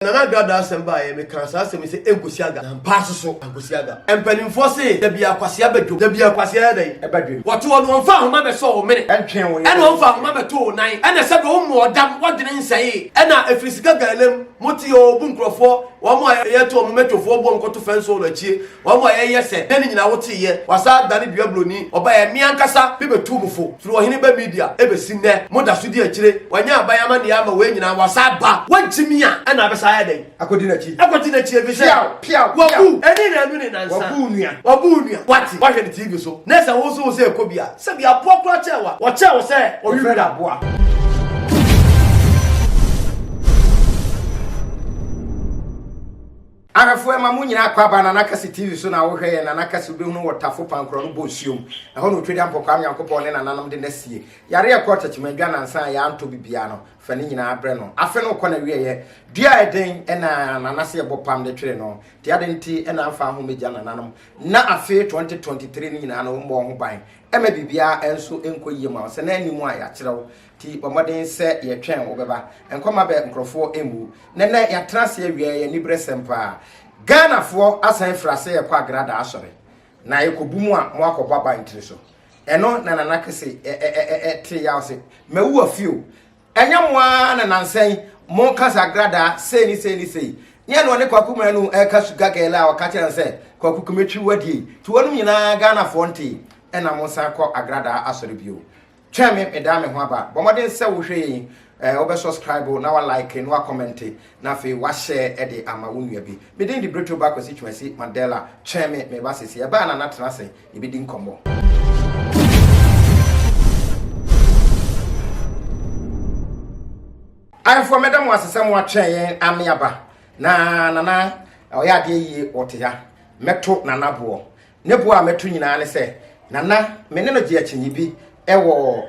Nana Agradaa Semba ye me kansa se me se enkusiaga na mpaso so enkusiaga empanimfo se da bia kwase abadwo da bia kwase dai ebadwo woto ono onfa homa be so o mene entwen wo ena onfa homa be to nan ena se do mo odam wodene nsai ena afrisika galem moti o bu nkrofo wo mo ye to mo metofo bo nkoto fenso lo chie wo mo ye se na nyina wote ye wasa dane bia bloni oba ye mi ankasa be betu mufo firi wo hene ba media e be sinne mo da so di akire wanya abayama ne ama we nyina wasa ba wantimi a ena be akodi na chi e pia wabu eni na anu ni nansa wabu nua wati wahwe ni TV so na esa wo so se ekobia se bia pokro chewa wo chewo se oyuru aboa Arafo ema mu nyina akwa ba na nakasi TV so na wo hwe na nakasi be hu wotafo pankro no bonsiom e ho no twedi ampokwa nyankopɔ ne nananam de nasie yare ekɔ tachimadwa nansa ya anto bibia no fa ne nyina abre no afe no kɔ na wieye dua eden na nanase bopam de twere no ti adenti na afa ho meja nananam na afe 2023 ni nyina no mbɔ ho ban ema bibia enso enkoyie ma se na animu a ya kyerɛw ti bomoden se ye twen wo beba enkoma be nkrofo emu nene ya trase awie ye ni bresempa Ghana fo asan frase ye kwa Agradaa asore na ye kobumu a mo akɔba ban tiri so eno na nanakese tri ya se mewu afio enyamwa na nansan mo kasa Agradaa sei nye no ne kwakumu anu kasu gagela wakati anse kwakukumetwi wadie ti wonu nyina Ghana fo nti ena mo san kɔ Agradaa asore bio tweme medame ho aba bomoden se wo hwe obe subscribe na wa like na wa comment na fe wa share e de ama wonua bi medin di breto back kwasi twasi Mandela tweme me ba sesi e ba na natena se e bi di nkombo ai for medam wasesem wa twen amiaba na nana oya de yi oteya meto nana bo ne bo a meto nyina ne se nana me ne no je akyenyi bi ewo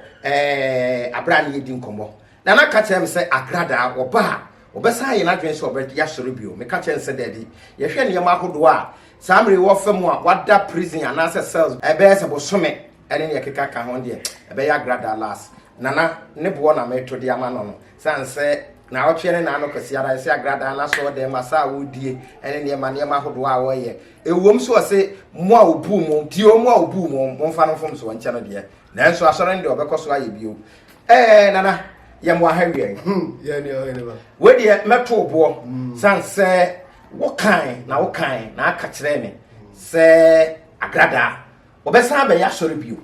abrani yedi nkomo na na ka kyerem se Agradaa oba obesa ye na dwen se obedi ya soro bio me ka kyerem se dedi ye hwe ne yema hodo a samre wo fam a wada prison anase cells ebe se bosome ene ne keka ka ho de ebe ya Agradaa last nana ne bo na meto de ama no san se na otwere na anokasi ara se Agradaa na so de masa wodie ene ne yema hodo a wo ye ewom so se mo a obu mo ti o mo a obu mo mfa no fom so wancha no de na nso asore ndi obekoso aye bio nana yem wa hawie ye ne o ne ba we de meto obo san se wo kan na aka kire me se Agradaa obesan be ya sore bio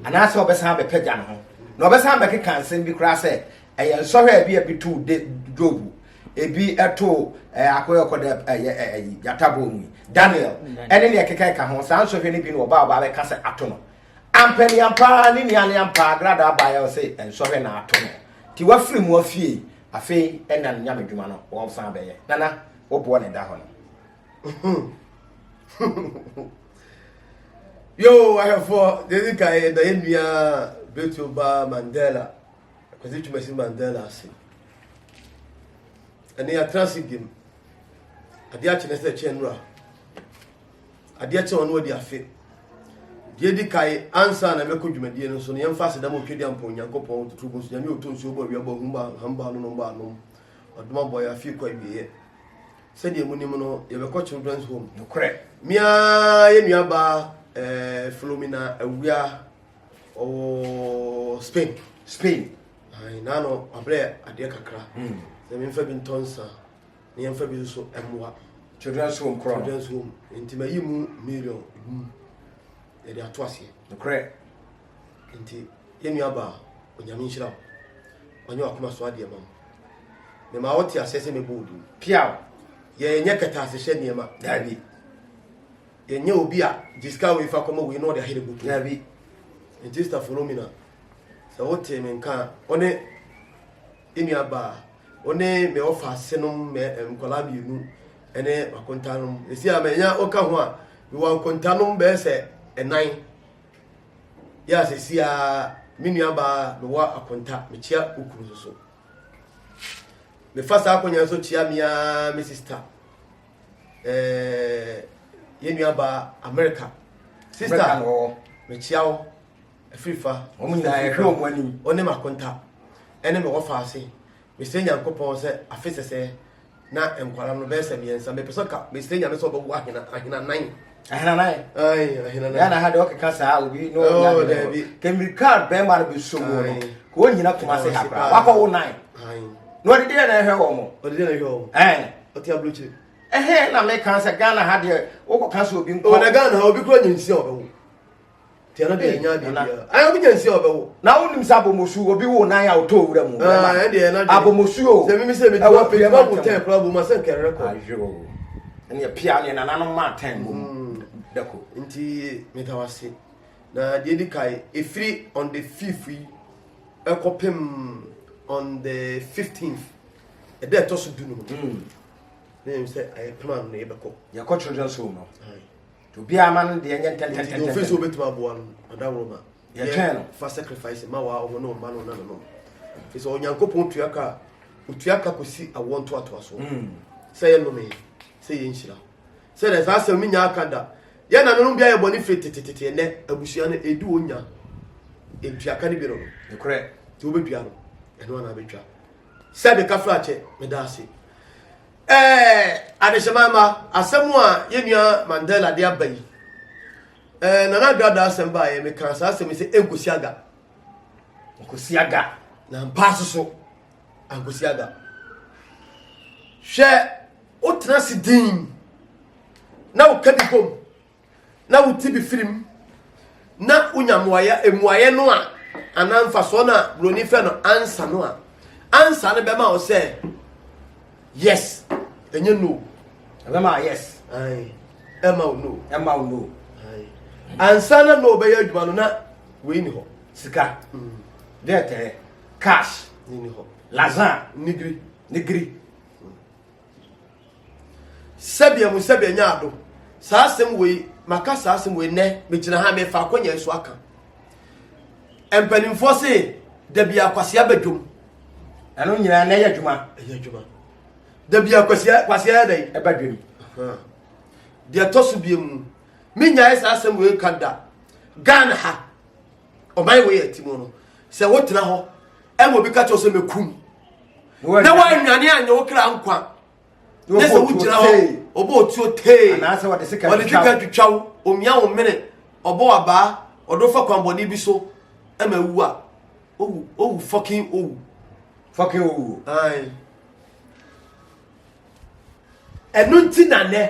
ana se obesan be pagya no ho na obesan be keka nsem bi kura se eye nsohwe bi abitu de jobu ebi eto akoyoko de yatabo mu Daniel ene ne keka ka ho san sohwe ne bi no oba be kase ato no ampeni ampa ni ni ampa Agradaa ba ya se ensohwe na ato no ti wa firi mu afie afi ena nya medwuma no wo san be ye nana wo bo ne da ho no yo I have for the guy da yenua betu ba Mandela kwasi tumasi Mandela ase ene ya transigim ade a chene se chenura ade a che ono odi afi die di kai ansa na mekodwumadie no so ne yemfa se da mo twedi ampo nyankopon tutubo so nyame otonsu obo wi abo humba hamba no no ba no oduma boy afi kwa biye se die munim no ye be ko children's home no kre mia ye nua ba Flomina awia o Spain ai na no abre ade kakra se me mfa bi ntonsa ne yemfa bi so emwa children's home intima yimu million e de atoase no kre nti yenua ba onyame nhira onye akoma so ade mam me ma woti asese me bodu piao ye nye kata asese niema dabi ye nye obi a jiska we fa koma we no de ahire bodu dabi nti sta Flomina so wote me nka one yenua ba one me ofa asenom me mkola bienu ene akontanom esi a me nya oka ho a we wan kontanom be se enai ya se sia minua ba me wa akonta me chia okuru so me fasa akonya so chia mia me sister yenua ba America sister me chia o afrifa o mu na ehwe o mu ani one ma akonta ene me wo fa ase me se nyankopon se afese se na enkwara no be se miensa me pese ka me senya me so be wa ahina nan ahina nan ahina nan ya na ha de okeka sa obi no ya de kemi card be ma be so mo no ko nyina kuma se ha wa ko wo nan no de na hwe wo mo o de na hwe wo oti abluchi na me kan se Ghana ha de wo ko kan se obi nko o na Ghana obi kro nyansi obewo tiana de nya de bia ayo bi nyansi obewo na wonim sa abomosu obi wo nan ya oto owura mu de na abomosu o se mi di wa pe ba mo ten club ma se nkere ko ajo ene pia ne na nanom ma ten mu dako nti metawase na de di kai efiri on the 5th ekopem on the 15th e de to so dunu dem say I plan na ebeko ya ko children's home no to be a man de enyen ten you face obetuma boa adawo ma ya twen for sacrifice ma wa no ma no na no is onyankopon tuaka kosi awonto ato aso say ye no me say ye nshira say there za say minya akada ye na no bia ye boni fetete ne abusua na edu onya entuaka ne bi no e kure ti obedua no eno na betwa say be kafra che me da ase adeshemama asemu a yenua Mandela de abai na Agradaa asemba ye me kan sa asemi se enkosiaga na mpasoso ankosiaga hwe otra sidin na ukadi kom na utibi film na unyamoya emuaye no a anamfa so na broni fe no ansa no a ansa ne be ma o se yes enye no Emma yes Emma no ansana no be yadwuma no na we ni ho sika dete cash ni ho lazan nigri sabia nyaado sa asem we maka sa asem we ne me gina ha me fa akonya so aka empanimfo se da bia kwase abadwom eno nyina na yadwuma da bia kwase dai ebadwom de tosu biemu minya esa asem we kanda Ghana ha obai we yatimo no se wotena ho emo bi ka cho se mekum na wa nwane anya okra nkwa ne se wutira ho obo otuo tee ana se wode sika twitwaw omia wo mene obo aba odofa kwamboni bi so ema wu a owu fucking owu ai enunti na ne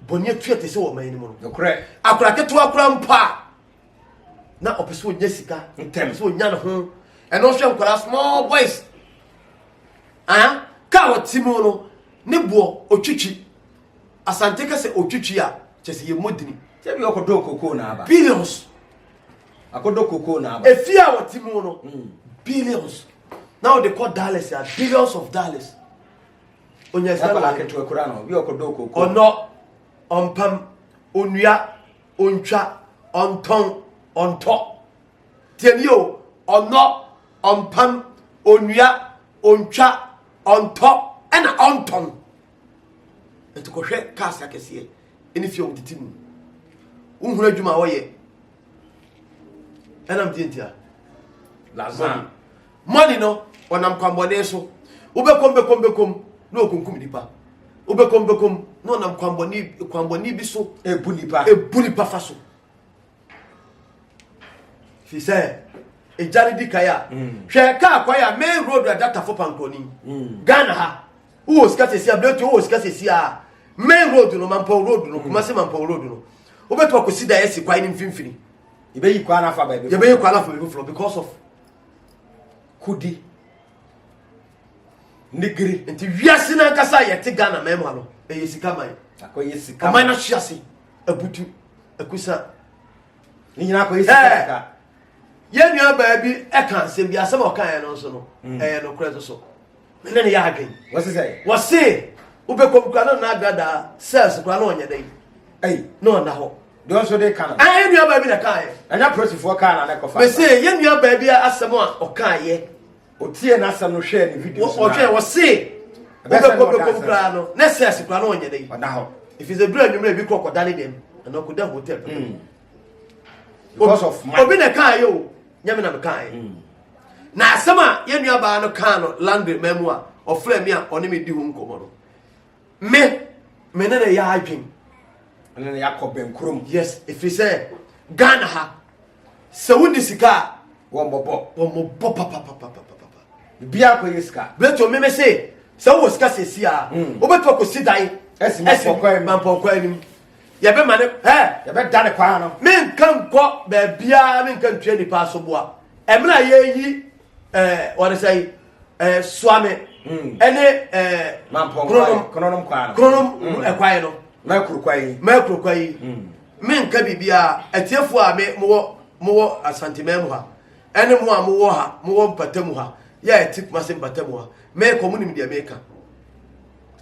boni atuate se wo man ni mo no correct akura keto akura mpa na opeso nya sika ntem so nya no ho eno hwe nkora small boys ka wotimo no ne bo otwitwi asante ka se otwitwi a chese ye modini se bi okodo koko na aba billions akodo koko na aba efia wotimo no billions now they call dollars are billions of dollars onya sa la keto akura no bi okodo koko ono ompam onua ontwa onton onto tienio ono ompam onua ontwa onto ena onton etuko hwe kasa kese eni fie omtitimu unhura dwuma wo ye ena mtintia lazan money no onam kwambone so ubekom no okunkum dipa ubekom no nam kwamboni bi so ebu nipa fa so fi say ejari dikaya hwe ka kwaya main road data for pankoni Ghana ha wo skase ableto wo skase main road no mampo road no kuma se mampo road no ubeto akosi da yesi kwai ni mfimfini ibeyi kwa na fa ba because of kudi nigri nti wiase na kasa yete Ghana memo no eyesika man akoyesika man na hwiase abutu akusa ni nyina akoyesika yenua baabi eka nsem bi asem okan no so no no kure so mene ne ya agen wose ubekom kwa na Agradaa cells kwa na onye dai no na ho don so dey kan yenua baabi na kan anya prosifo kan na kofa me say yenua baabi asem a okan ye otie na asem no hwe ni video so na wose ubekom kwa no na cells kwa na onye dai na ho if is a brand new bi kro kodale dem na ko da hotel because of money obi na kan yo nyame na mekan na asema yenua ba no kan no landry memu a ofre me a oni me di ho nkomo no me nene ya adwen nene yakọ benkrom yes if you say Ghana ha se woni sika wo mbọbọ papa bia ko yeska beto me say se wo sika sesi a obeto ko sidan esi mampokwa anim ye be mane ye be dane kwa no me nkan ko ba bia me nkan tue ni pa so boa emra ye yi what say swame ene mampokwa kronom kwa no kronom ekwae no makru kwa yi me nka bibia atiefo a me mo Asante memu ha ene mo a mo ha mo mpatamu ha ya etik masim mpatamu ha me komunim dia meka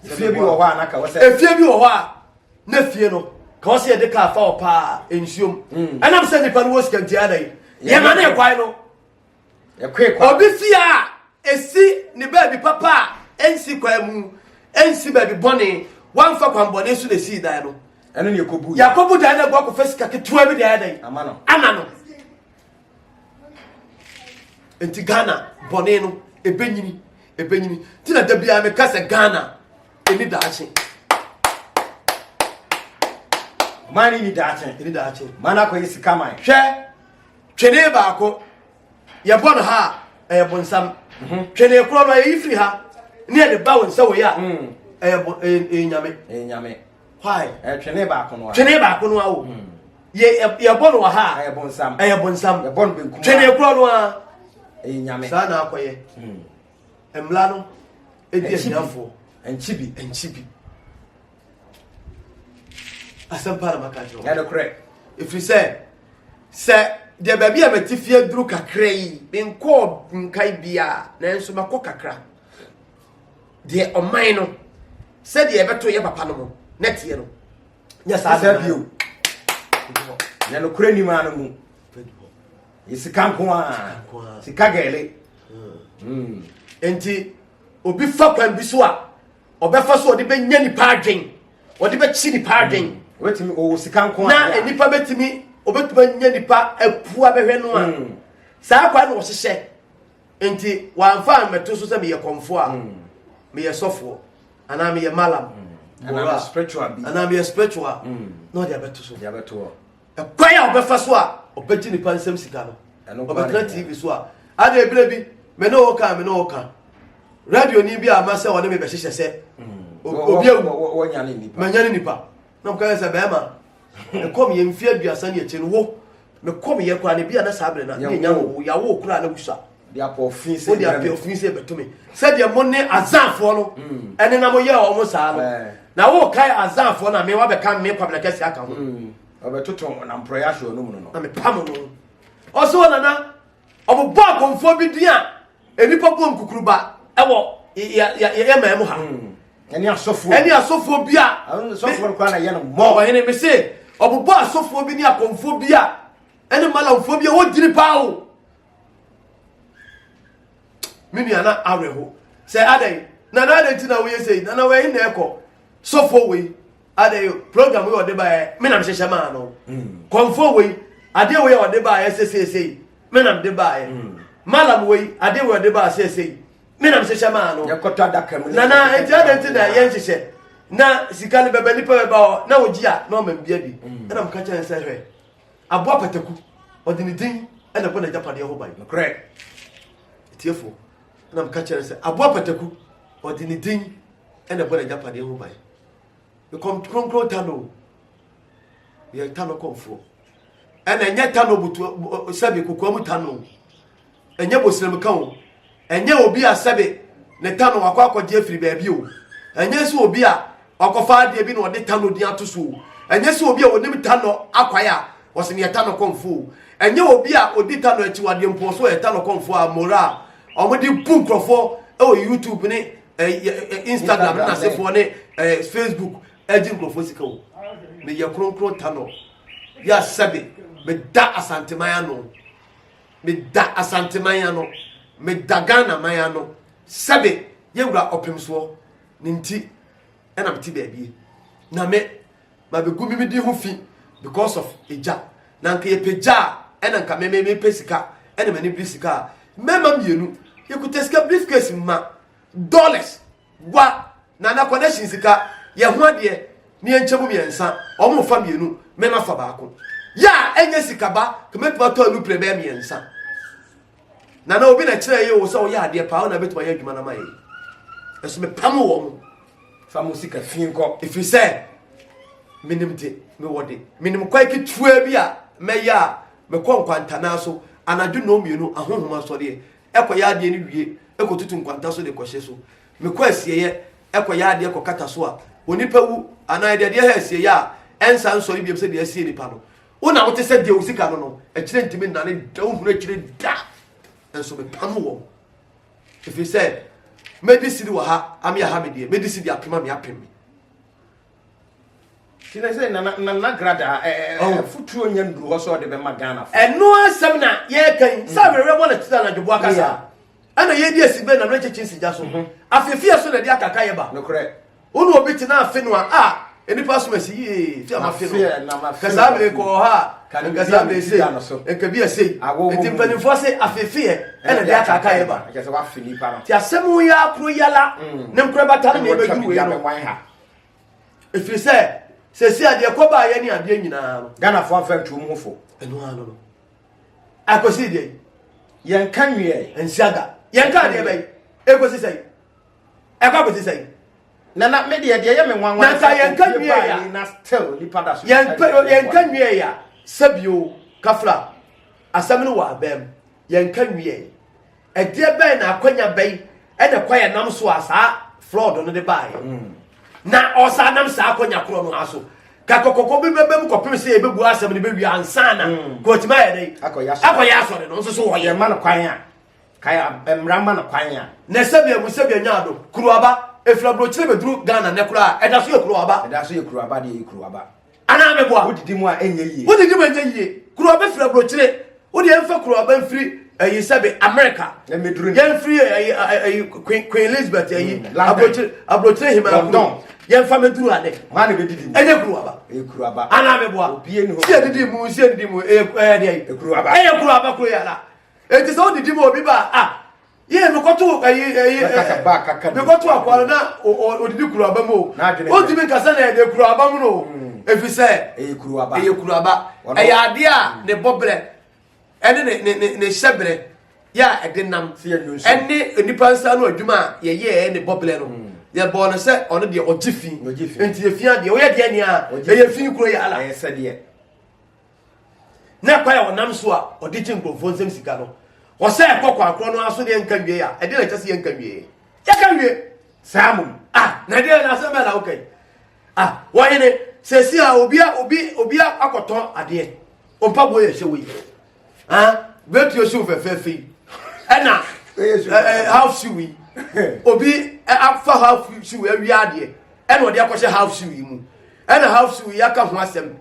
fie bi wo ho anaka wo se efie bi wo ho a na fie no ka wo se de ka fa opa ensuom enam se nipa no wo skanti adai ye ma na ekwai no ye kwa obi fie a esi ni baby papa ensi kwa mu ensi baby bone wan fa kwambone su na si dan no eno ne yakobu dan na gwa ko fasika ketua bi dan adai ama no enti Ghana bone no ebenyini tina da bia me kasa Ghana eni daache mani ni daache mana ko yisika man hwe twene ba ko ye bon ha bonsam twene kro no ye free ha ne de ba won se wo ya nyame why twene ba ko no awo ye bon wa ha bonsam ye bon benkum twene kro no a nyame sa na akoye emla no edi asiafo enchibi asampara makajo ya de kre if you say de baby ametifie duru kakra yi benko nkai bia na enso mako kakra de oman no se de ebeto ye papa no net ye no nya sa bio ya no kre ni ma no mu isika nko a sika gele enti obi fa kwan bi so a obefa so odi benya ni padwen odi be chi ni padwen wetimi o sika nko na enipa betimi obetuma nya nipa apua behwe no a saa kwa no hyehyɛ enti wanfa meto so sɛ me Okomfo a me sofo ana me malam ana spiritual bi ana me spiritual no dia beto so dia beto kwa ya obefa so a obegyi nipa nsɛm sika no obetena TV so a ada ebire bi me no oka radio ni bi ama sɛ wone me be hyehyɛ sɛ obi wo nya ne nipa manya ne nipa na mka sɛ bɛma me kom ye mfia aduasa ne eche no wo me kom ye kwa ne bia na sabre na ne nya wo ya wo kura na wusa dia pofin se wo dia pofin se betumi sɛ dia mo ne azanfo no ene na mo ye o mo saa no na wo kai azanfo na me wa be kan me kwabla kesi aka ho obetoto na mproya hwe no mu no na me pam no oso na obo Okomfo bi dia enipa bom kukuruba ewo ya memu ha eni asofo bi a asofo kwa na ye no mo ene me se obo asofo bi ni Okomfo bi a ene malamfo bi a wo diri pa o mini ana aweho se adai na tina we say na we na eko sofo we adai program we ode ba me na hyehyɛ ma no Okomfo we ade we ode ba say me na de ba malam we ade we ode ba say me na hyehyɛ ma no yakota daka mu na enti adai tina ye hyehyɛ na sika ne beba nipa beba na oji a na o ma bia bi na mka kyan se hwe aboa pataku odi ni din na bo na japade ho ban correct tiefo na mka kyan se aboa pataku odi ni din na bo na japade ho ban e kom kronkron Tano ye Tano Komfor ena nya Tano butu sabe kokoamu Tano enya bosrem kan o enya obi asabe ne Tano akwakoje afiri ba bi o enya so obi a akofa de bi no de Tano di atoso enya so obi a onim Tano akwaya wose ne Tano Komfor enya obi a odi Tano achiwade mpo so e Tano Komfor a mora omodi bu nkrofo e YouTube ne Instagram na sefo ne Facebook ejin nkrofo sika o me ye kronkron Tano ya sabe me da Asante mayano me da Asante mayano me da Ghana mayano sabe ye wura opemso ne nti ena mti baby na me ma be gumi mi di ho fi because of eja na nka ye peja ena nka me pesika ena mani brisika mema mienu ye kutesika briefcase ma dollars wa na connection sika ye ho ade ne enchemu miensa omo fa mienu me ma fa baako ya enye sikaba keme pato anu prebe miensa na obi na kire ye wo so ya ade pa na betuma ya adwuma na mai eso me pam wo mo fa mo sika fienko if say minimde me wode minim kwai ki tuwa bi a me ya me kwanta na so anadu no mienu ahohoma so de ekoya ade ni wie ekotutu nkwanta so de kohye so me kwa asieye ekoya ade ekokata so a onipa wu ana de ha asieye a ensa nsori biem se de asieye nipa no una wote se de osika no ekire ntimi na ne da hu na kire da enso me pam wo if say medicine wa ha am ya ha me de medicine de apema me apem Tina say na Agradaa futuo nyanduru ho so de be magana fo eno asem na ye kan sabe rebo na tita na dwobo akasa ana ye di asibe na no chechi sija so afefia so na di akaka ye ba no kore unu obi tina afe no a enipa so masi ye fi amafe no kasabe ko ha kasabe sei enkabi sei entimpani fo se afefia ena di akaka ye ba akese wa fini pa no ti asem ya kro yala ne mkre bata na be du we no if say sesi ade koba ye ni ade nyina no Ghana fo afa ntum hofo eno ano no akosi de yen kan wie ensiaga yen kan de bay ekosi sei ekosi sei na me de ye me nwanwa na ka yen kan wie ya na still ni pada so yen kan wie ya sabio kafra asamno wa bem yen kan wie ede bay na akwanya bay e de kwaya nam so asa fraud no de bay na osa nam sa akonya kro no aso ka kokoko bebem kopem se ebebu asem ne bewi ansana ko tima ye dai akoya so ne no so so ye ma no kwan a kaya emrama no kwan a na sabia mu sabia nyaado kuruaba efra brochire beduru Ghana ne kura eda so ye kuruaba de ye kuruaba ana meboa wodidi mu a enye yie wodidi mu enye yie kuruaba efra brochire wodi emfa kuruaba mfiri ayi sabe America na meduru ye mfiri ayi Queen Elizabeth ayi abrochire hima London ye mfa meduru ade ma na bedidi mu enye kuruaba ana meboa obie ni ho sie didi mu de kuruaba eye kuruaba kuro ya la enti so didi mu obi ba ye me koto me koto akwara na odidi kuruaba mu o didi nkasa na de kuruaba mu no efi se eye kuruaba eye ade a ne bobre ene ne shebre ya ede nam ene nipa nsa no adwuma ye ne bobre no ye bo no se ono de ogifi enti ye fia de o ye de ania ye fi kuro ya ala ye se de na kwa ya onam so a odi nkrofo nsem sika no wo se ekokwa akro no aso de nka wie ya ede na chese ye nka wie ya ka wie samum na de na se me na okay wo ene sesi a obi akoton ade ompa bo ye hye wo yi bet you show fefe ena half shoe obi afa half shoe awi ade ena odi akɔhye half shoe mu ena half shoe yaka ho asɛm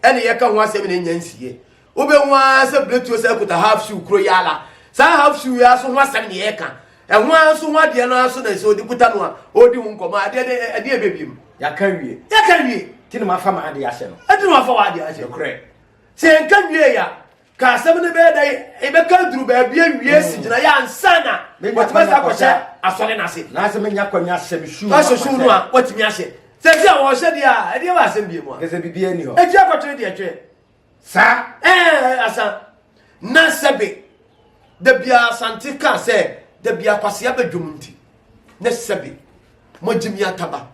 ena yaka ho asɛm na nyansie obe nwa se bet you say kuta half shoe kro yala sa half shoe ya so ho asɛm ne yeka ɛho so ho ade no aso na se odi kuta no a odi hu nkɔma ade ebebiem yaka wie tini ma fa ma ade ahye no ade ma fa wa ade ahye kre se nka wie ya ka asem ne be dai e be ka duru ba bia wie sigina ya ansana watime sa kwɔhyɛ asɔre na se na asem nya kwanya asem shu asɔshu no a watime ahye se se a wo hye dia e dia ba asem bia mu a kese bibia ni ho e dia kwɔtwe dia twe sa asa na sebe da bia Asante ka se da bia kwase abadwumunti na sebe mojimi ataba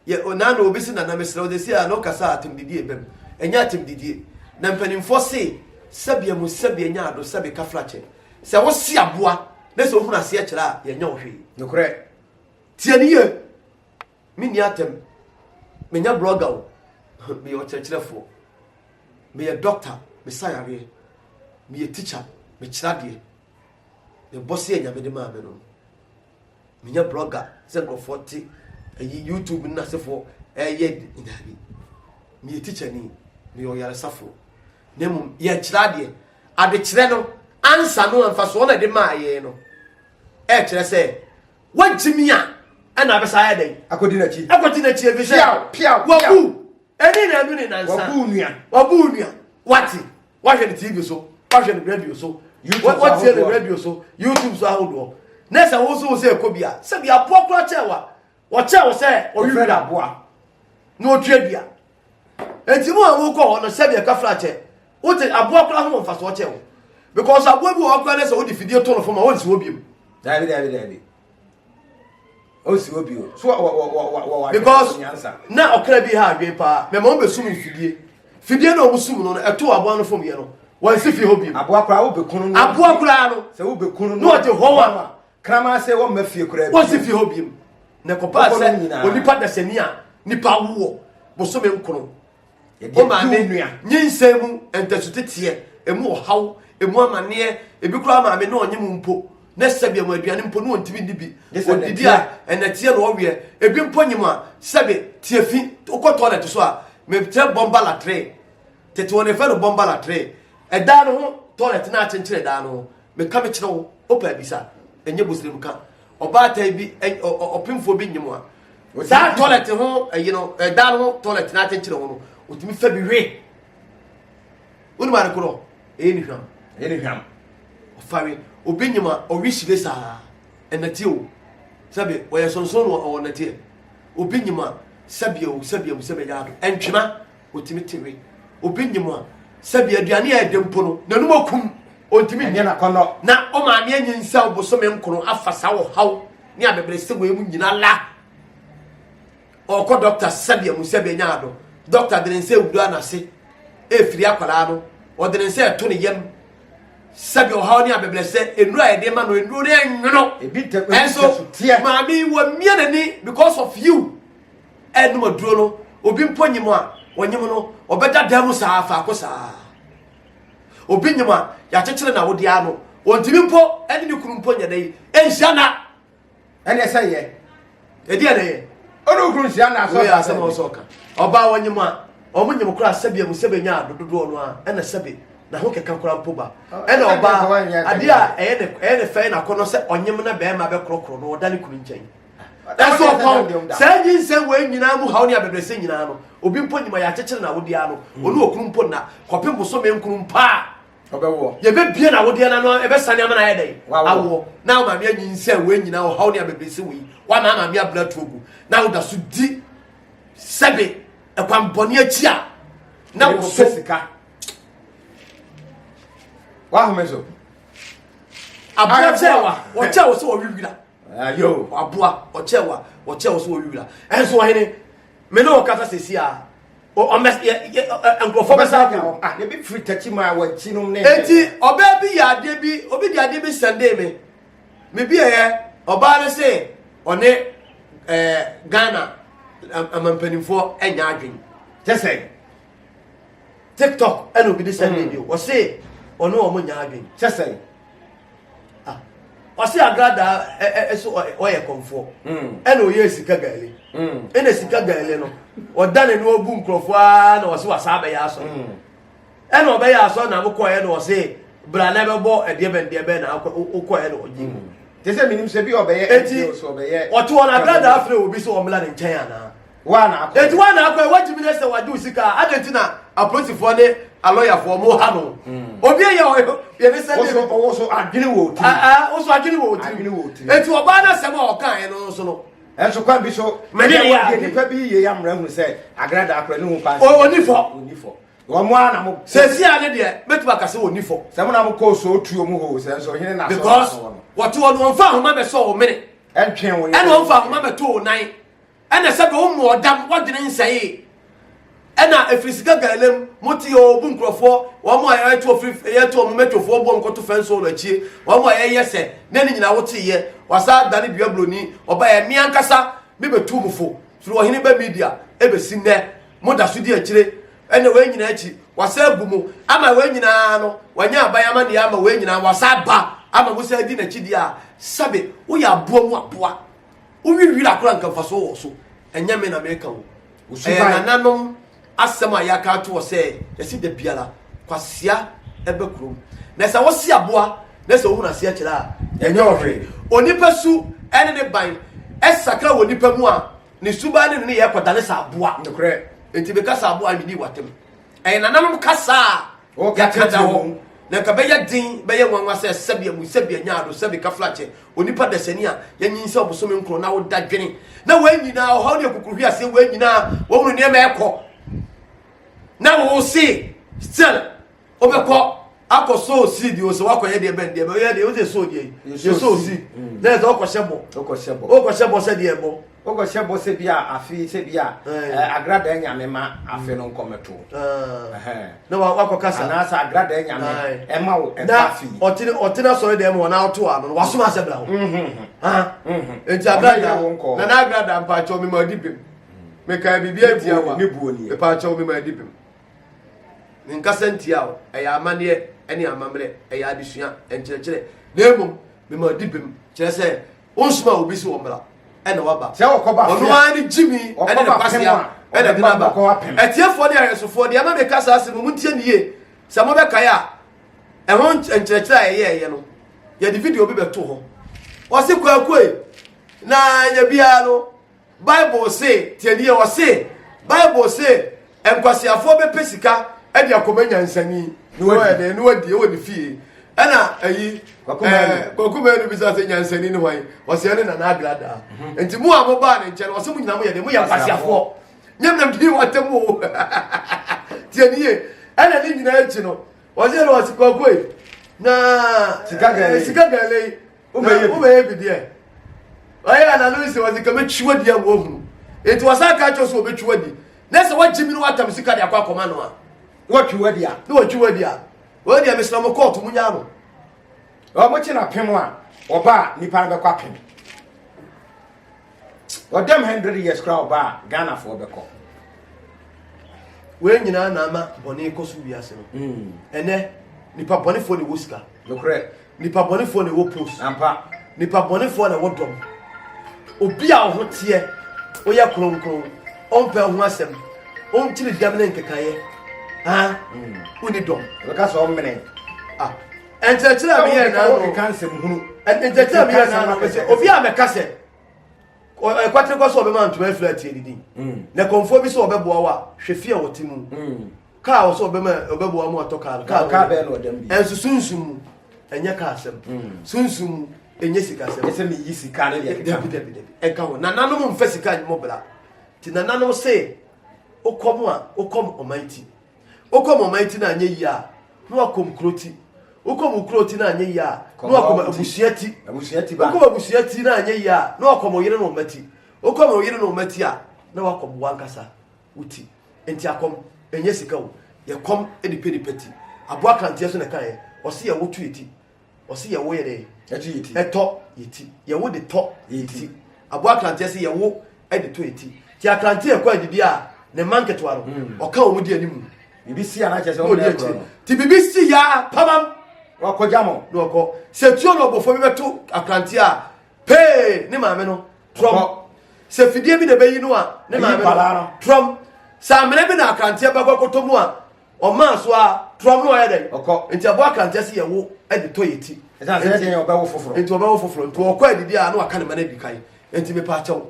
ye ona na obi si na na mesra o de si a no kasa atimdidie bem enya atimdidie na mpanimfo se sabia mu sabia nyaado sabe kafrache se wo si aboa na se wo huna se akira a ye nya ohwe nokre tianiye mini atem menya blogger o me o chechirefo me ye doctor me sayare me ye teacher me chirade me boss ye nya me de ma me no menya blogger se go 40 YouTube na sefo ye ndabi me ye teacher ni me o yare safo nemu ye chirade ade chire no ansa no amfa so na de ma ye no e chire se wajimi a ana abesa ya dai akodi na chi ebi se wabu eni na anu ni nansa wabu nua wati wahwe ni TV so wahwe ni radio so wati ni radio so YouTube so ahodo nesa wo so se ekobia se bia pokro chewa wo chewo se oyuda boa no tradia enti mo awu ko no se be ka frache wote aboa kra ho mfa so che wo because aboa bi wo kra na se wo di fidie to no fo ma wo si wo biem David o si wo bio so because na okra bi ha adwen pa me mo be sum fidie na o sum no eto aboa no fom ye no wo si fi ho biem aboa kra wo be kunu no aboa kra no se wo be kunu no o te ho wa krama se wo mafie kra wo si fi ho biem na ko pa se onipa da sani a nipa wo bo so me nkunu o ma me nyinsemu entasutete emu haw emu amane ebi kura ma me na onyem mpo na sabe mu aduane mpo no ntimi ndibi odidi a enatie no owe ebi mpo nyim a sabe tiefi ukọ toilet so a me te bomba la tray tete won efe no bomba la tray eda no ho toilet na achenchere da no me ka me kire wo opa bisa enye bosrem ka oba ta bi opimfo bi nyim a sa toilet ho you know eda no ho toilet na achenchere wo no otimi fa bi we unu ma rekoro eni hwam ofare obinyima owishile sa enati o sabe oye sonson o nati obinyima sabe ya entwema otimi tewe obinyima sabe aduane ya dempo no nanum akum ontimi nye na kono na o ma me anyinsa obosome nkono afasa wo haw ne abebere se wo emu nyina la o ko doctor sabe nya ado doctor de nse wudu anase efiri akwara no o de nse to ne yem sabi o hawo ni abeblese enura ede ma no enuro ne enwono enso maami wo mianani because of you enu maduro no obi mponyimo a wonyimo no obeda damu saa fa akosa obi nyima ya chechire na wodi ano ontimi mpo eni ni kuru mponya dai enhia na ene ese ye edi ene ye ono kuru nhia na so ya asema osoka oba wonyimo a omunyimo kura sabi amusebe nya dododo no a ena sabi na ho keka kora mpoba ena oba ade a ene fe na kono se onyem na be ma be krokro no oda ne kuru nchen that's all come say say we nyina mu hawo ne abedrese nyina no obi mpo nyima ya chechire na wodi ano onu okuru mpo na kopem boso me nkuru mpa obewo ye be bie na wodi ana no e be sane amana ye dai awo na ma me anyinse we nyina wo hawo ne abedrese we wa ma me abla togu na wo da so di sebe e kwamboni achia na wo so sika wa homezo abua ochewa so wiwira yo abua ochewa so wiwira enso hene me no kata sesi a o mes enkrofo besa ne bi free tachi ma wa chinum ne enti oba bi ya ade bi obi di ade bi sende me bi ye oba ne se one Ghana amampanimfo enya adwen tese TikTok eno bi di sende bi o se ono o mo nya adwen tese Wasi Agradaa eso oye komfo ena oye sika gale ena sika gale no odane no obu nkrofo a na wasi wasa be ya aso ena obe ya aso na mko ye no wasi bra na be bo edie be na ukọ ye no oji tese minim se bi obe ye so obe ye oto na Agradaa afre obi so omla ne nchen ana wa na akọ eti wa na akọ waji minister wadu sika agentina apolitifo ne a lawyer for mo ha no obi ye be send so adwene wo ti so adwene wo ti eti oba na sema o kan ye no so no enso kwa bi so me dey ya nipa bi ye ya mra hu se Agradaa akọ ne hu pa onifo wo mo ana mo sesi ade de betu akase onifo se mo na mo ko so otuo mu ho se enso hene na so because what you want fa ho ma be so o mene entwen wo ye ene o fa ho ma be to nan ene se be o mu odam wodene nsai ena efrisika galem moti obu nkrofo wo mo aye to free ye to mo metofo bo nkoto fenso lo achie wo mo aye yese na ni nyina wote ye wasa dane bia bloni oba ye mi ankasa me betu mufo firi wo hene ba media e be sinne mo da so di achire ene we nyina achi wasa abumu ama we nyina no wanya abaya ma ne ama we nyina wasa ba ama mo sa di na chi dia sabe wo ya aboa mu aboa wo wi akora nkamfa so wo so enya me na meka wo na nanom asema ya ka to se yesi de biala kwasia ebe krum na se wo si aboa na se wo na se akira enye ohwe onipa su ene ne ban esakra wo nipa mu a ne suba ne ye kodale sa aboa nokre enti be kasa aboa mi ni watem na nanom kasa o ka kada ho na ka beya din beya nwanwa se sebia mu sebia nyaado sebi ka flache onipa desani a yanyin se obosome nkro na wo da dwene na wanyina o hawo ne kukuruhwi ase wanyina wo hunu ne ma ekọ na wo se still obekọ akoso seed o se wakoye de ben de be ye de o se so de ye so seed na ze okoshebo se de ebo okoshebo se bia afi se bia Agradaa nyame ma afi no nkometo na wakokasa na sa Agradaa nyame ema wo afi otina so de emo na auto ano wasoma asebla ho enti Agradaa na Agradaa mpa cho me ma dibem me ka bibia dia wa me pa cho me ma dibem nkasa ntia o eya amane ene amamre eya adisua enkyekere na emom me ma dibem kire se onsuma obi si wo mra ene waba se okoba ono ani jimi ene na kwasia ene de naba etiefo de ayesofo de ama me kasa ase mo ntie niye se mo be kaya ehon enkyekere eye no ye di video bi beto ho o se kwakwe na nya bia no Bible say tieniye o say Bible say enkwasiafo be pesika edi akomanya nsani no ede no odi e wodi fie ana ayi kokuma no bisa se nyansani ni hwan o se ne na Agradaa enti mu amoba ne nche o se mu nyina mu ye de mu ya kwasiafo nyamnam di watemu tieniye ana ni nyina echi no o se no sikokwe na sikagale o me bidie aya na no se wazi kama chiwadi ya wohunu enti wasaka cho so obechiwadi na se wajimi no watam sika de akwa koma no a watchiwadi a no watchiwadi a wadi a mesramo court munya no o mo chi na pem a oba nipa na bekwa pem o dem 100 years kra oba Ghana for beko we nyina na ama boni kosu wiase no ene nipa boni fo ne wosika lokre nipa boni fo ne wo post ampa nipa boni fo ne wo dom obi a ho tie oya kronkron onpe ho asem ontiri dam ne nkekaye uni dom beka so mene enchechira mi ye na no kansem hunu enchechira mi ye na no pese obi a meka se kwatre kwa so be man to flat edidi na konfo bi so obeboa wa hwefie wotimu ka wo so obeboa mu otoka ka be no dem bi ensu sunsum enye ka asem sunsum enye sika asem ese mi yi sika ne debi enka wo na nanom mfa sika nyimo bla ti na nanom se okom omaiti na anye yi a no akom kroti okom kroti na anye yi a no akom abusiati ba okom abusiati na anye yi a no akom oyire no mati okom oyire no mati a na wakom wankasa uti enti akom enye sika wo ye kom edipedipeti abo akantie so na kan ye o se ye wotu eti o se ye wo yere eti eto yeti ye wo de to yeti abo akantie se ye wo edito eti ti akantie kwa didi a ne market waro o ka o mu di animu BBC ana chese o de ti BBC ya pamam wakojamo no ko se tuo no bofo bi beto akantie a pe ne maame no trom se fidie bi na beyi no a ne maame no trom sa mene bi na akantie ba kotomu a o ma so a trom no ye den enti abo akantie se ye wo edito yeti esa se ye oba wo foforo enti oba wo foforo enti o kwa didi a na waka ne mane bi kai enti me pa chawo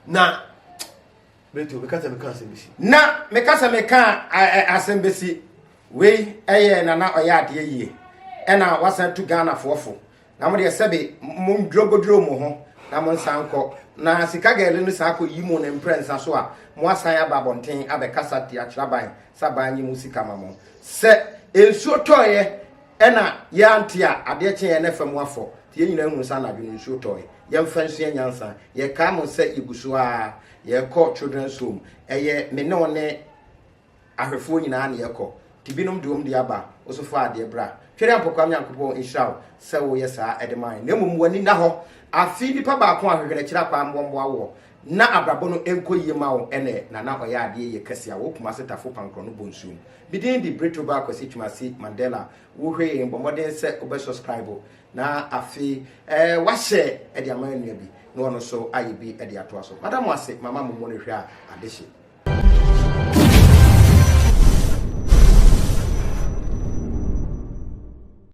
na Beto mekasa asembesi na mekasa meka asembesi we eye na oya ade yie ena wasan tu Ghana fofo na mo de sebe mo ndrogodro mo ho na mo nsanko na sika gele no sako yimo na imprensa so a mo asan ababonten abekasa ti akraban saban yi musika mamo se ensuo toye ena ya antia ade che ye na fam afo tie nyina hu sa na bi ensuo toye ye mfansu nyansa ye ka mo se igusu a ye call children's home eye me ne one ahwefo nyina na ye call tibinom de om de aba osofo ade bra twere ampokwa nyankopon inshallah se wo ye sa edeman na mum wani na ho afi nipa ba ko ahwehwere kira kwa mbombo awo na abrabo no enko yema wo ene na oya ade ye kasia wo kuma setafo pankro no bonsum bidin di breto ba kwasi twumasi Mandela wo hwe mbomode se obe subscribe na afi wa share ede aman nua bi no no so ayi bi ede ato aso madam wase mama mo no hwe a adehye